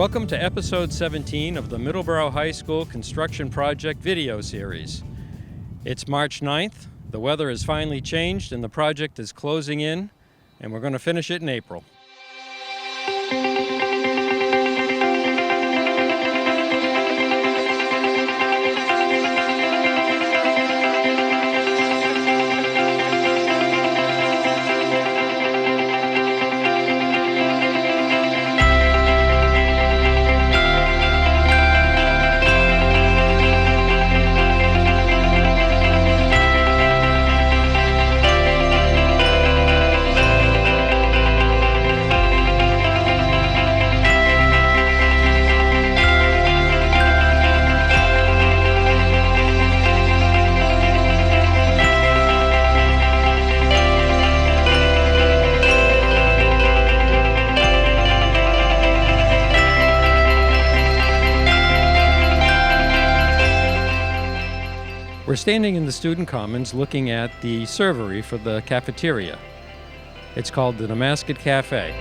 Welcome to episode 17 of the Middleborough High School Construction Project video series. It's March 9th, the weather has finally changed and the project is closing in, and we're going to finish it in April. We're standing in the student commons looking at the servery for the cafeteria. It's called the Damascus Cafe.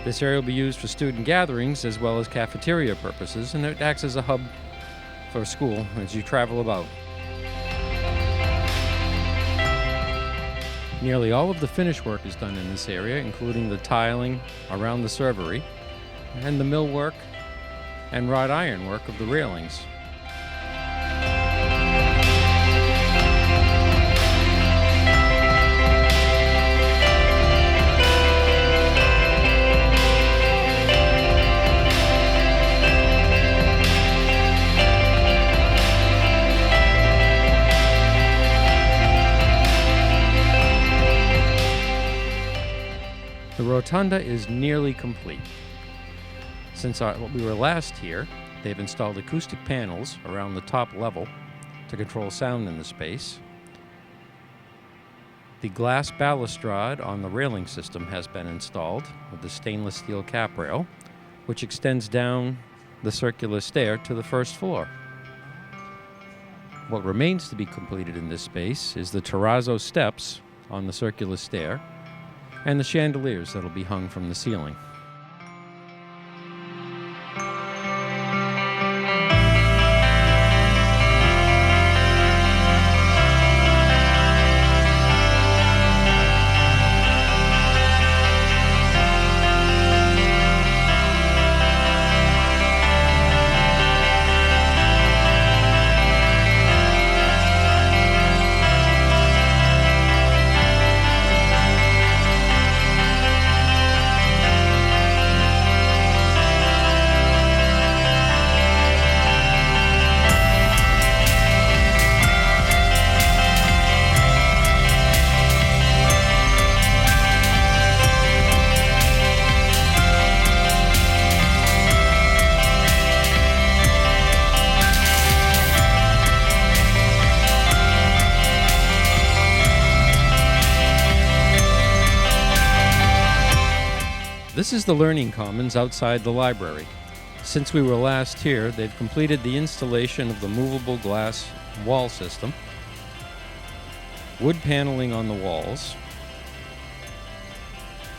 This area will be used for student gatherings as well as cafeteria purposes, and it acts as a hub for school as you travel about. Nearly all of the finish work is done in this area, including the tiling around the servery and the millwork and wrought iron work of the railings. The Rotunda is nearly complete. Since we were last here, they've installed acoustic panels around the top level to control sound in the space. The glass balustrade on the railing system has been installed with the stainless steel cap rail, which extends down the circular stair to the first floor. What remains to be completed in this space is the terrazzo steps on the circular stair and the chandeliers that'll be hung from the ceiling. This is the Learning Commons outside the library. Since we were last here, they've completed the installation of the movable glass wall system, wood paneling on the walls,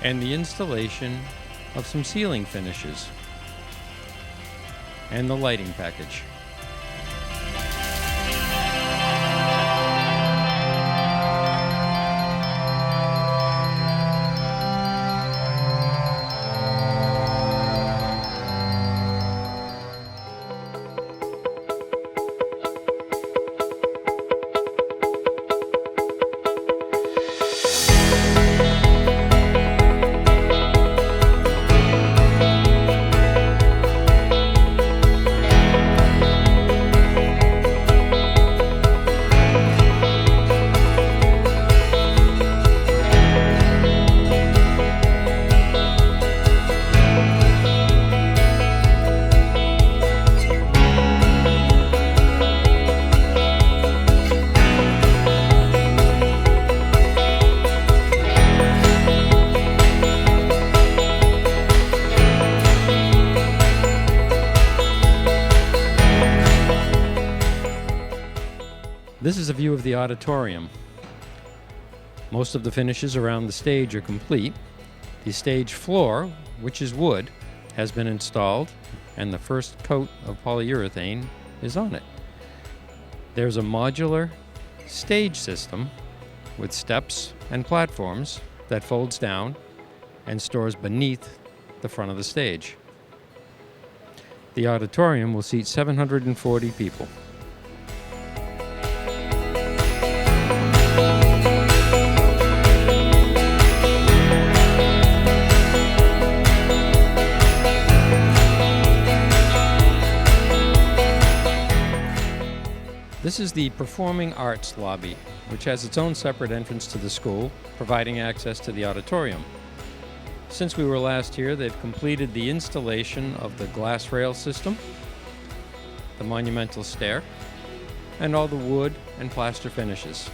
and the installation of some ceiling finishes, and the lighting package. This is a view of the auditorium. Most of the finishes around the stage are complete. The stage floor, which is wood, has been installed and the first coat of polyurethane is on it. There's a modular stage system with steps and platforms that folds down and stores beneath the front of the stage. The auditorium will seat 740 people. This is the Performing Arts Lobby, which has its own separate entrance to the school, providing access to the auditorium. Since we were last here, they've completed the installation of the glass rail system, the monumental stair, and all the wood and plaster finishes.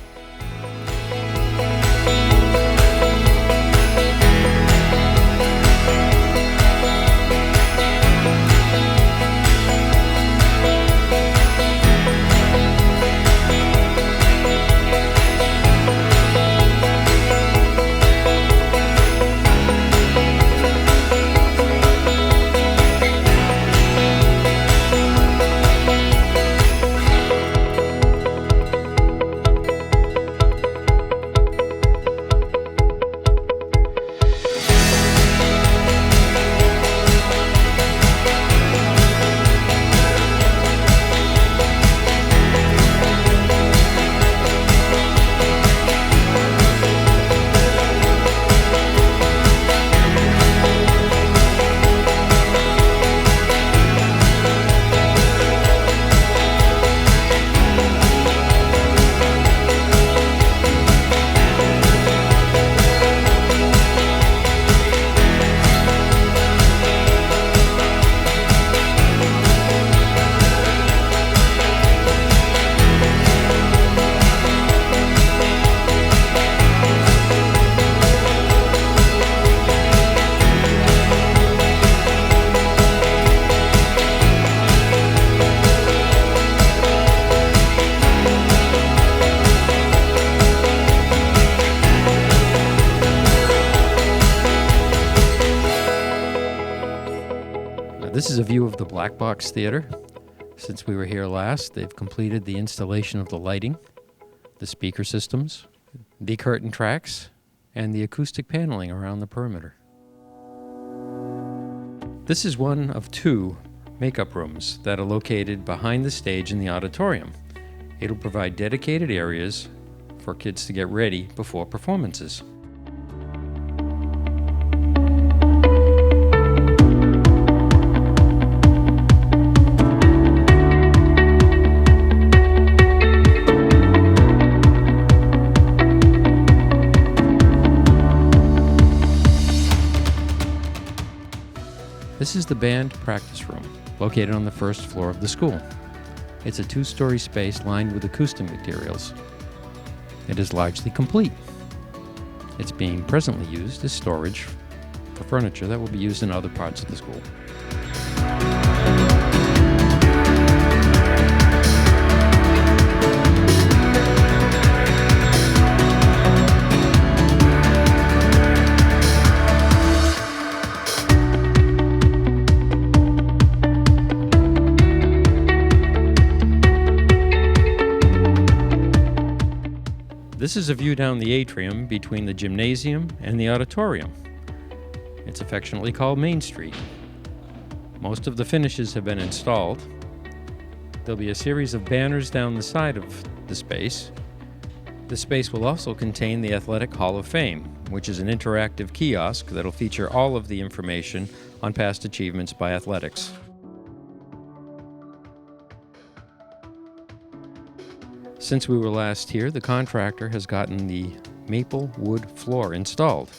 This is a view of the Black Box Theater. Since we were here last, they've completed the installation of the lighting, the speaker systems, the curtain tracks, and the acoustic paneling around the perimeter. This is one of two makeup rooms that are located behind the stage in the auditorium. It'll provide dedicated areas for kids to get ready before performances. This is the band practice room, located on the first floor of the school. It's a two-story space lined with acoustic materials. It is largely complete. It's being presently used as storage for furniture that will be used in other parts of the school. This is a view down the atrium between the gymnasium and the auditorium. It's affectionately called Main Street. Most of the finishes have been installed. There'll be a series of banners down the side of the space. The space will also contain the Athletic Hall of Fame, which is an interactive kiosk that'll feature all of the information on past achievements by athletics. Since we were last here, the contractor has gotten the maple wood floor installed.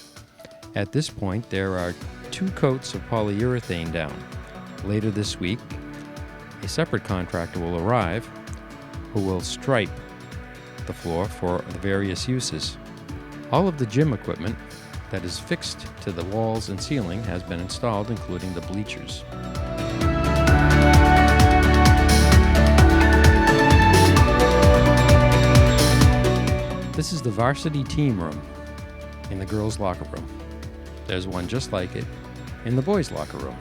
At this point, there are 2 coats of polyurethane down. Later this week, a separate contractor will arrive who will stripe the floor for the various uses. All of the gym equipment that is fixed to the walls and ceiling has been installed, including the bleachers. This is the Varsity team room in the girls' locker room. There's one just like it in the boys' locker room.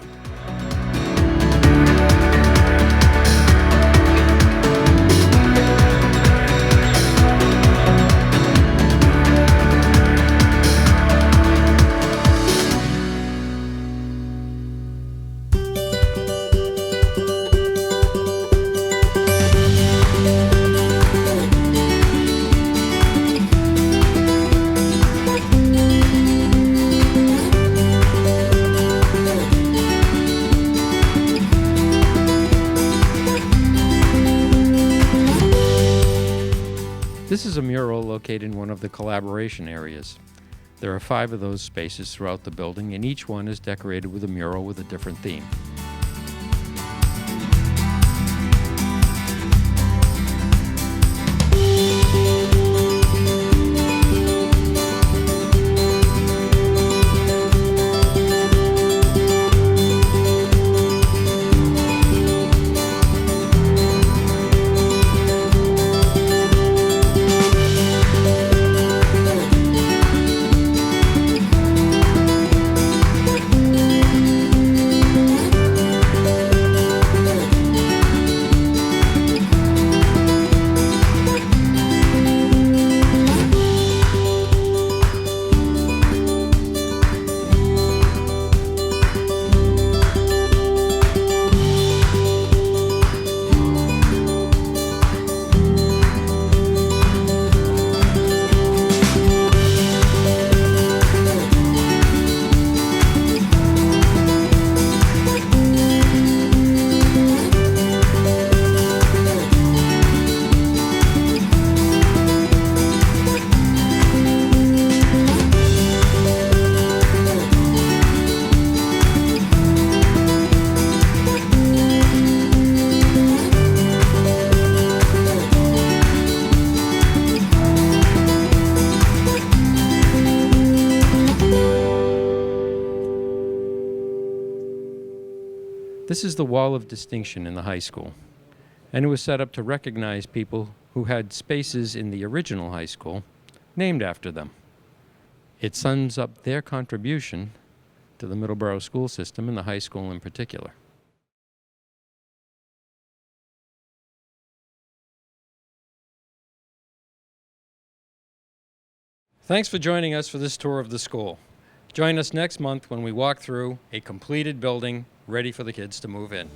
This is a mural located in one of the collaboration areas. There are 5 of those spaces throughout the building, and each one is decorated with a mural with a different theme. This is the Wall of Distinction in the high school, and it was set up to recognize people who had spaces in the original high school named after them. It sums up their contribution to the Middleborough school system and the high school in particular. Thanks for joining us for this tour of the school. Join us next month when we walk through a completed building ready for the kids to move in.